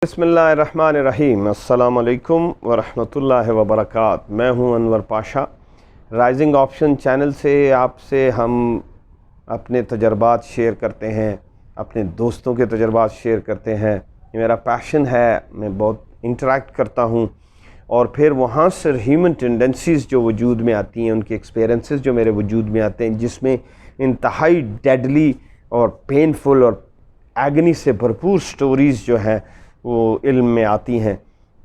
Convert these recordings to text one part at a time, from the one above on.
بسم اللہ الرحمن الرحیم۔ السلام علیکم ورحمۃ اللہ وبرکاتہ۔ میں ہوں انور پاشا۔ رائزنگ آپشن چینل سے ہم اپنے تجربات شیئر کرتے ہیں، اپنے دوستوں کے تجربات شیئر کرتے ہیں۔ یہ میرا پیشن ہے، میں بہت انٹریکٹ کرتا ہوں، اور پھر وہاں سے ہیومن ٹینڈنسیز جو وجود میں آتی ہیں، ان کے ایکسپیرنسز جو میرے وجود میں آتے ہیں، جس میں انتہائی ڈیڈلی اور پینفل اور ایگنی سے بھرپور سٹوریز جو ہیں وہ علم میں آتی ہیں،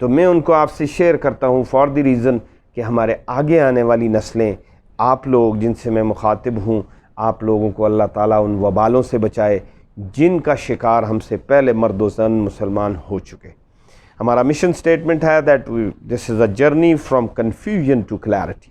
تو میں ان کو آپ سے شیئر کرتا ہوں فار دی ریزن کہ ہمارے آگے آنے والی نسلیں، آپ لوگ جن سے میں مخاطب ہوں، آپ لوگوں کو اللہ تعالیٰ ان وبالوں سے بچائے جن کا شکار ہم سے پہلے مرد و زن مسلمان ہو چکے۔ ہمارا مشن سٹیٹمنٹ ہے that this is a journey from confusion to clarity.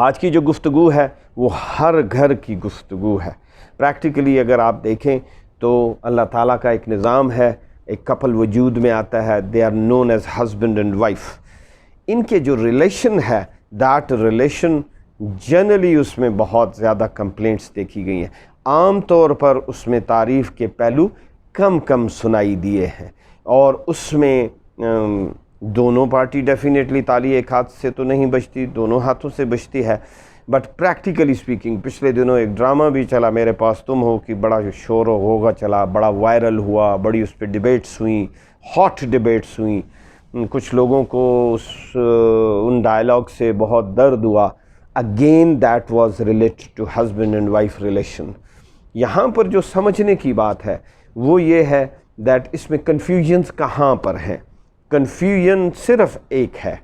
آج کی جو گفتگو ہے وہ ہر گھر کی گفتگو ہے۔ پریکٹیکلی اگر آپ دیکھیں تو اللہ تعالیٰ کا ایک نظام ہے، ایک کپل وجود میں آتا ہے، they are known as husband and wife. ان کے جو ریلیشن ہے، دیٹ ریلیشن جنرلی اس میں بہت زیادہ کمپلینٹس دیکھی گئی ہیں۔ عام طور پر اس میں تعریف کے پہلو کم سنائی دیے ہیں، اور اس میں دونوں پارٹی ڈیفینیٹلی تالی ایک ہاتھ سے تو نہیں بجتی، دونوں ہاتھوں سے بجتی ہے، بٹ پریکٹیکلی اسپیکنگ پچھلے دنوں ایک ڈرامہ بھی چلا میرے پاس، تم ہو، کہ بڑا شور و غوغا چلا، بڑا وائرل ہوا، بڑی اس پہ ڈیبیٹس ہوئیں، ہاٹ ڈیبیٹس ہوئیں، کچھ لوگوں کو ان ڈائلاگ سے بہت درد ہوا۔ Again that was related to husband and wife relation. یہاں پر جو سمجھنے کی بات ہے وہ یہ ہے دیٹ اس میں کنفیوژنس کہاں پر ہیں۔ کنفیوژن صرف ایک ہے،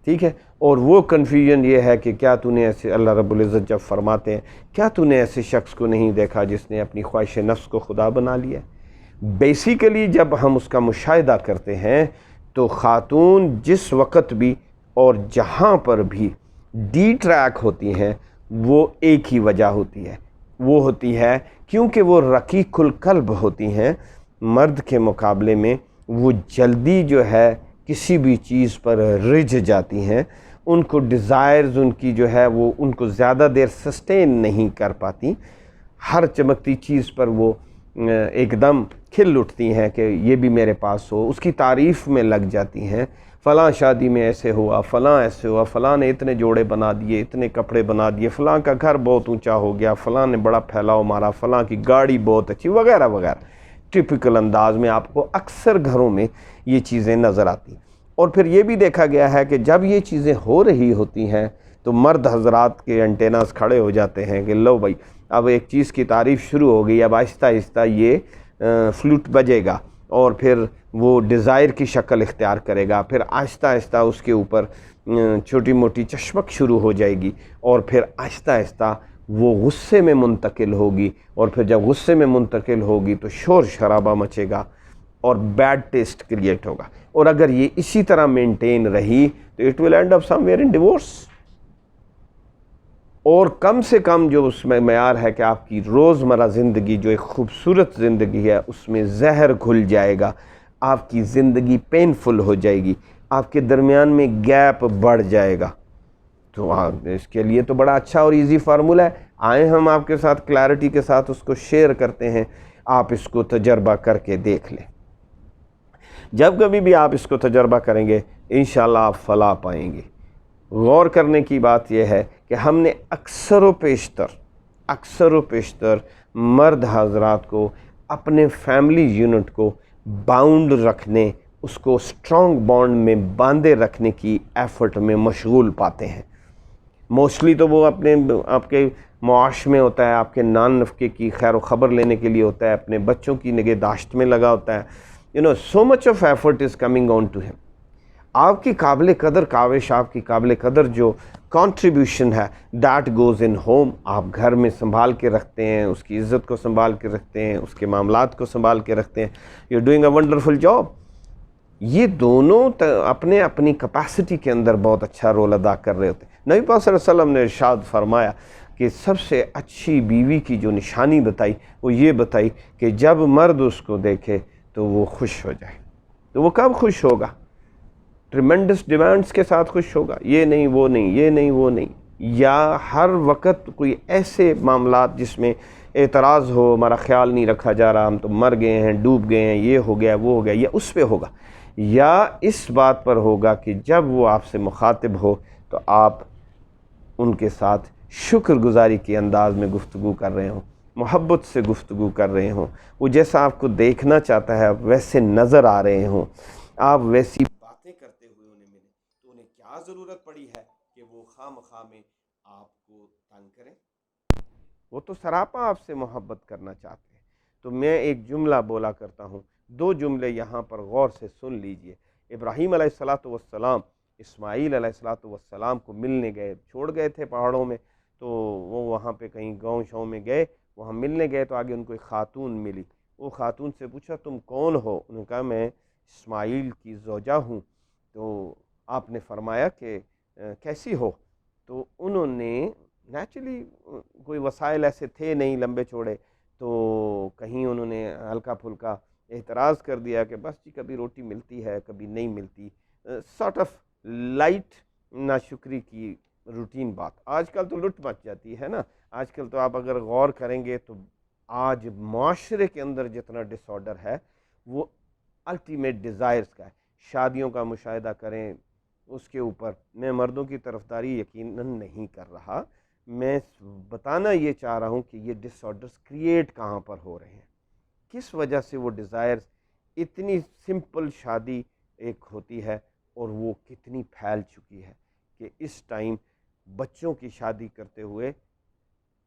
ٹھیک ہے، اور وہ کنفیوژن یہ ہے کہ کیا تو نے ایسے، اللہ رب العزت جب فرماتے ہیں کیا تو نے ایسے شخص کو نہیں دیکھا جس نے اپنی خواہش نفس کو خدا بنا لیا۔ بیسیکلی جب ہم اس کا مشاہدہ کرتے ہیں تو خاتون جس وقت بھی اور جہاں پر بھی ڈی ٹریک ہوتی ہیں وہ ایک ہی وجہ ہوتی ہے، وہ ہوتی ہے کیونکہ وہ رقیق القلب ہوتی ہیں۔ مرد کے مقابلے میں وہ جلدی جو ہے کسی بھی چیز پر رجھ جاتی ہیں، ان کو ڈیزائرز ان کی جو ہے وہ ان کو زیادہ دیر سسٹین نہیں کر پاتی، ہر چمکتی چیز پر وہ ایک دم کھل اٹھتی ہیں کہ یہ بھی میرے پاس ہو، اس کی تعریف میں لگ جاتی ہیں، فلاں شادی میں ایسے ہوا، فلاں ایسے ہوا، فلاں نے اتنے جوڑے بنا دیے، اتنے کپڑے بنا دیے، فلاں کا گھر بہت اونچا ہو گیا، فلاں نے بڑا پھیلاؤ مارا، فلاں کی گاڑی بہت اچھی، وغیرہ وغیرہ۔ ٹپیکل انداز میں آپ کو اکثر گھروں میں یہ چیزیں نظر آتی۔ اور پھر یہ بھی دیکھا گیا ہے کہ جب یہ چیزیں ہو رہی ہوتی ہیں تو مرد حضرات کے انٹیناز کھڑے ہو جاتے ہیں کہ لو بھائی اب ایک چیز کی تعریف شروع ہو گئی، اب آہستہ آہستہ یہ فلوٹ بجے گا، اور پھر وہ ڈیزائر کی شکل اختیار کرے گا، پھر آہستہ آہستہ اس کے اوپر چھوٹی موٹی چشمک شروع ہو جائے گی، اور پھر آہستہ آہستہ وہ غصے میں منتقل ہوگی، اور پھر جب غصے میں منتقل ہوگی تو شور شرابہ مچے گا اور بیڈ ٹیسٹ کریٹ ہوگا، اور اگر یہ اسی طرح مینٹین رہی تو it will end up somewhere in divorce. اور کم سے کم جو اس میں معیار ہے کہ آپ کی روزمرہ زندگی جو ایک خوبصورت زندگی ہے اس میں زہر گھل جائے گا، آپ کی زندگی پینفل ہو جائے گی، آپ کے درمیان میں گیپ بڑھ جائے گا۔ تو اس کے لیے تو بڑا اچھا اور ایزی فارمولہ ہے، آئیں ہم آپ کے ساتھ کلیئرٹی کے ساتھ اس کو شیئر کرتے ہیں، آپ اس کو تجربہ کر کے دیکھ لیں۔ جب کبھی بھی آپ اس کو تجربہ کریں گے انشاءاللہ آپ فلاح پائیں گے۔ غور کرنے کی بات یہ ہے کہ ہم نے اکثر و بیشتر مرد حضرات کو اپنے فیملی یونٹ کو باؤنڈ رکھنے، اس کو سٹرونگ بانڈ میں باندھے رکھنے کی ایفرٹ میں مشغول پاتے ہیں۔ موسٹلی تو وہ آپ کے معاش میں ہوتا ہے، آپ کے نان نفقے کی خیر و خبر لینے کے لیے ہوتا ہے، اپنے بچوں کی نگہداشت میں لگا ہوتا ہے۔ so much of effort is coming on to him۔ آپ کی قابل قدر کاوش، آپ کی قابل قدر جو کنٹریبیوشن ہے that goes in home، آپ گھر میں سنبھال کے رکھتے ہیں، اس کی عزت کو سنبھال کے رکھتے ہیں، اس کے معاملات کو سنبھال کے رکھتے ہیں۔ you're doing a wonderful job۔ یہ دونوں اپنے اپنی کیپیسٹی کے اندر بہت اچھا رول ادا کر رہے ہوتے ہیں۔ نبی پاک صلی اللہ علیہ وسلم نے ارشاد فرمایا کہ سب سے اچھی بیوی کی جو نشانی بتائی وہ یہ بتائی کہ جب مرد اس کو دیکھے تو وہ خوش ہو جائے۔ تو وہ کب خوش ہوگا؟ ٹریمنڈس ڈیمانڈس کے ساتھ خوش ہوگا، یہ نہیں وہ نہیں، یہ نہیں وہ نہیں، یا ہر وقت کوئی ایسے معاملات جس میں اعتراض ہو ہمارا خیال نہیں رکھا جا رہا، ہم تو مر گئے ہیں، ڈوب گئے ہیں، یہ ہو گیا وہ ہو گیا، یا اس پہ ہوگا، یا اس بات پر ہوگا کہ جب وہ آپ سے مخاطب ہو تو آپ ان کے ساتھ شکر گزاری کے انداز میں گفتگو کر رہے ہوں، محبت سے گفتگو کر رہے ہوں، وہ جیسا آپ کو دیکھنا چاہتا ہے آپ ویسے نظر آ رہے ہوں، آپ ویسی باتیں کرتے ہوئے انہیں ملیں، تو انہیں کیا ضرورت پڑی ہے کہ وہ خواہ مخواہ میں آپ کو تنگ کریں؟ وہ تو سراپا آپ سے محبت کرنا چاہتے ہیں۔ تو میں ایک جملہ بولا کرتا ہوں، دو جملے یہاں پر غور سے سن لیجئے۔ ابراہیم علیہ الصلاۃ والسلام اسماعیل علیہ الصلاۃ والسلام کو ملنے گئے، چھوڑ گئے تھے پہاڑوں میں، تو وہ وہاں پہ کہیں گاؤں شاؤں میں گئے، وہاں ملنے گئے تو آگے ان کو ایک خاتون ملی۔ وہ خاتون سے پوچھا تم کون ہو؟ انہوں نے کہا میں اسماعیل کی زوجہ ہوں۔ تو آپ نے فرمایا کہ کیسی ہو؟ تو انہوں نے نیچرلی کوئی وسائل ایسے تھے نہیں لمبے چوڑے، تو کہیں انہوں نے ہلکا پھلکا اعتراض کر دیا کہ بس جی کبھی روٹی ملتی ہے کبھی نہیں ملتی، سارٹ آف لائٹ ناشکری کی روٹین بات۔ آج کل تو لٹ مچ جاتی ہے نا، آج کل تو آپ اگر غور کریں گے تو آج معاشرے کے اندر جتنا ڈس آرڈر ہے وہ الٹیمیٹ ڈیزائرز کا ہے۔ شادیوں کا مشاہدہ کریں، اس کے اوپر میں مردوں کی طرفداری یقیناً نہیں کر رہا، میں بتانا یہ چاہ رہا ہوں کہ یہ ڈس آرڈرز کریٹ کہاں پر ہو رہے ہیں، کس وجہ سے وہ ڈیزائرز، اتنی سمپل شادی ایک ہوتی ہے اور وہ کتنی پھیل چکی ہے کہ اس ٹائم بچوں کی شادی کرتے ہوئے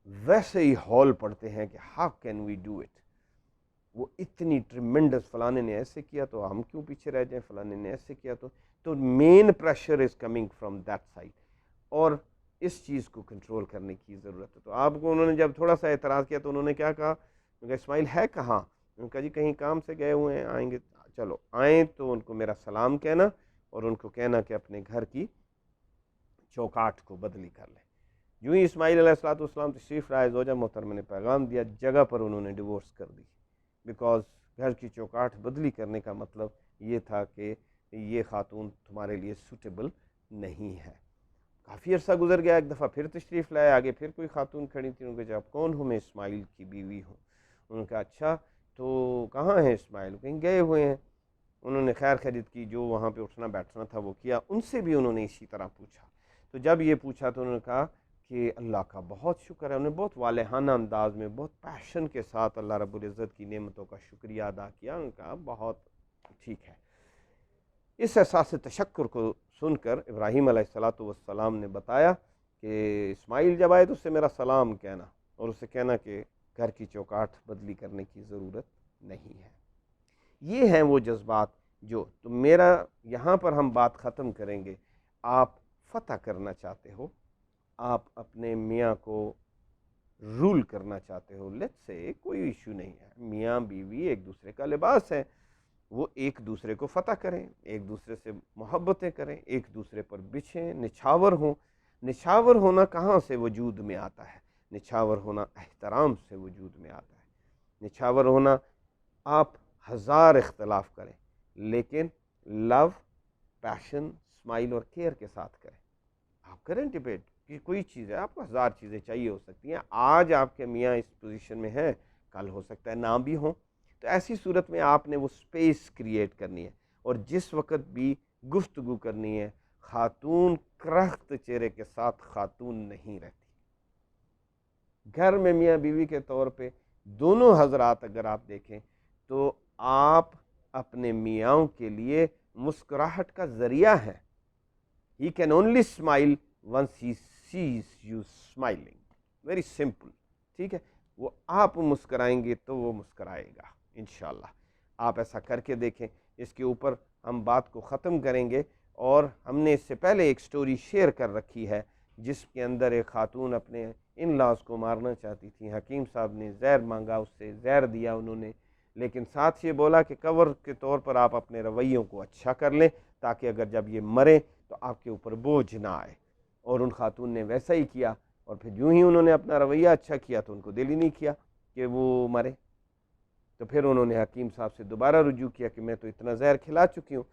ویسے ہی ہال پڑتے ہیں کہ how can we do it, وہ اتنی ٹریمنڈس، فلانے نے ایسے کیا تو ہم کیوں پیچھے رہ جائیں، فلانے نے ایسے کیا تو main pressure is coming from that side, اور اس چیز کو کنٹرول کرنے کی ضرورت ہے۔ تو آپ کو انہوں نے جب تھوڑا سا اعتراض کیا تو انہوں نے کیا کہا کہ اسماعیل ہے کہاں؟ انہوں نے کہا جی کہیں کام سے گئے ہوئے ہیں، آئیں گے، چلو آئیں تو ان کو میرا سلام کہنا اور ان کو کہنا کہ اپنے گھر کی چوکاٹ کو بدلی کر لیں۔ یوں ہی اسماعیل علیہ الصلوۃ والسلام تشریف لائے، زوجہ محترمہ نے پیغام دیا، جگہ پر انہوں نے ڈیورس کر دی، بیکاز گھر کی چوکاٹ بدلی کرنے کا مطلب یہ تھا کہ یہ خاتون تمہارے لیے سوٹیبل نہیں ہے۔ کافی عرصہ گزر گیا، ایک دفعہ پھر تشریف لائے، آگے پھر کوئی خاتون کھڑی تھی، انہوں نے کہا آپ کون ہوں؟ میں اسماعیل کی بیوی ہوں۔ انہوں نے کہا اچھا تو کہاں ہیں اسماعیل؟ کہیں گئے ہوئے ہیں۔ انہوں نے خیر خیریت کی، جو وہاں پہ اٹھنا بیٹھنا تھا وہ کیا، ان سے بھی انہوں نے اسی طرح پوچھا۔ تو جب یہ پوچھا تو انہوں نے کہا کہ اللہ کا بہت شکر ہے، انہوں نے بہت والہانہ انداز میں بہت پیشن کے ساتھ اللہ رب العزت کی نعمتوں کا شکریہ ادا کیا۔ انہوں نے کہا بہت ٹھیک ہے۔ اس احساس تشکر کو سن کر ابراہیم علیہ الصلوۃ والسلام نے بتایا کہ اسماعیل جب آئے تو اس سے میرا سلام کہنا اور اسے کہنا کہ گھر کی چوکاٹ بدلی کرنے کی ضرورت نہیں ہے۔ یہ ہیں وہ جذبات جو، تو میرا یہاں پر ہم بات ختم کریں گے۔ آپ فتح کرنا چاہتے ہو، آپ اپنے میاں کو رول کرنا چاہتے ہو، لیٹس سے کوئی ایشو نہیں ہے، میاں بیوی ایک دوسرے کا لباس ہے، وہ ایک دوسرے کو فتح کریں، ایک دوسرے سے محبتیں کریں، ایک دوسرے پر بچھیں، نچھاور ہوں۔ نچھاور ہونا کہاں سے وجود میں آتا ہے؟ نچھاور ہونا احترام سے وجود میں آتا ہے۔ نچھاور ہونا، آپ ہزار اختلاف کریں لیکن لو، پیشن، اسمائل اور کیئر کے ساتھ کریں۔ آپ کریں ڈبیٹ کہ کوئی چیز ہے، آپ کو ہزار چیزیں چاہیے ہو سکتی ہیں، آج آپ کے میاں اس پوزیشن میں ہیں، کل ہو سکتا ہے نہ بھی ہوں، تو ایسی صورت میں آپ نے وہ سپیس کریٹ کرنی ہے، اور جس وقت بھی گفتگو کرنی ہے، خاتون کرخت چہرے کے ساتھ خاتون نہیں رہتی۔ گھر میں میاں بیوی کے طور پہ دونوں حضرات اگر آپ دیکھیں تو آپ اپنے میاں کے لیے مسکراہٹ کا ذریعہ ہے۔ He can only smile once he sees you smiling. Very simple. ٹھیک ہے، وہ آپ مسکرائیں گے تو وہ مسکرائے گا انشاءاللہ۔ آپ ایسا کر کے دیکھیں۔ اس کے اوپر ہم بات کو ختم کریں گے، اور ہم نے اس سے پہلے ایک سٹوری شیئر کر رکھی ہے جس کے اندر ایک خاتون اپنے ان لاز کو مارنا چاہتی تھی، حکیم صاحب نے زہر مانگا، اس سے زہر دیا انہوں نے، لیکن ساتھ یہ بولا کہ کور کے طور پر آپ اپنے رویوں کو اچھا کر لیں تاکہ اگر جب یہ مریں تو آپ کے اوپر بوجھ نہ آئے، اور ان خاتون نے ویسا ہی کیا، اور پھر یوں ہی انہوں نے اپنا رویہ اچھا کیا تو ان کو دل ہی نہیں کیا کہ وہ مرے، تو پھر انہوں نے حکیم صاحب سے دوبارہ رجوع کیا کہ میں تو اتنا زہر کھلا چکی ہوں،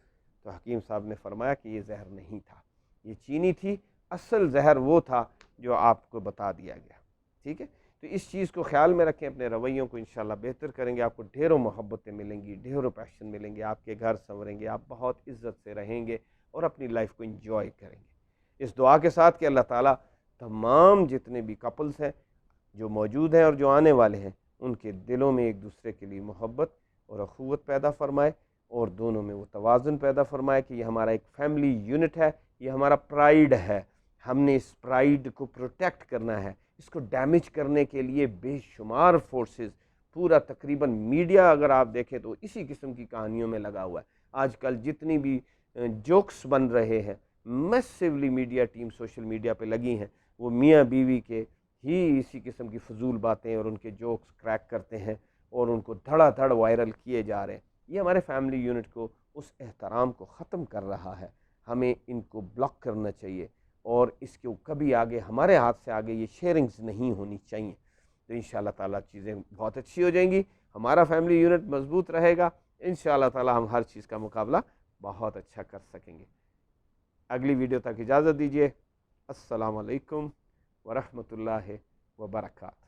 تو حکیم صاحب نے فرمایا کہ یہ زہر نہیں تھا، یہ چینی تھی، اصل زہر وہ تھا جو آپ کو بتا دیا گیا۔ ٹھیک ہے، تو اس چیز کو خیال میں رکھیں، اپنے رویوں کو انشاءاللہ بہتر کریں گے، آپ کو ڈھیروں محبتیں ملیں گی، ڈھیروں پیشن ملیں گے، آپ کے گھر سنوریں گے، آپ بہت عزت سے رہیں گے اور اپنی لائف کو انجوائے کریں گے۔ اس دعا کے ساتھ کہ اللہ تعالیٰ تمام جتنے بھی کپلز ہیں جو موجود ہیں اور جو آنے والے ہیں، ان کے دلوں میں ایک دوسرے کے لیے محبت اور اخوت پیدا فرمائے، اور دونوں میں وہ توازن پیدا فرمائے کہ یہ ہمارا ایک فیملی یونٹ ہے، یہ ہمارا پرائیڈ ہے، ہم نے اس پرائیڈ کو پروٹیکٹ کرنا ہے۔ اس کو ڈیمیج کرنے کے لیے بے شمار فورسز، پورا تقریباً میڈیا اگر آپ دیکھیں تو اسی قسم کی کہانیوں میں لگا ہوا ہے۔ آج کل جتنی بھی جوکس بن رہے ہیں، میسیولی میڈیا ٹیم سوشل میڈیا پہ لگی ہیں، وہ میاں بیوی کے ہی اسی قسم کی فضول باتیں اور ان کے جوکس کریک کرتے ہیں اور ان کو دھڑا دھڑ وائرل کیے جا رہے ہیں۔ یہ ہمارے فیملی یونٹ کو، اس احترام کو ختم کر رہا ہے۔ ہمیں ان کو بلاک کرنا چاہیے اور اس کے کبھی آگے ہمارے ہاتھ سے آگے یہ شیئرنگز نہیں ہونی چاہیے۔ تو انشاءاللہ تعالیٰ چیزیں بہت اچھی ہو جائیں گی، ہمارا فیملی یونٹ مضبوط رہے گا، انشاءاللہ تعالیٰ ہم ہر چیز کا مقابلہ بہت اچھا کر سکیں گے۔ اگلی ویڈیو تک اجازت دیجیے۔ السلام علیکم ورحمۃ اللہ وبرکاتہ۔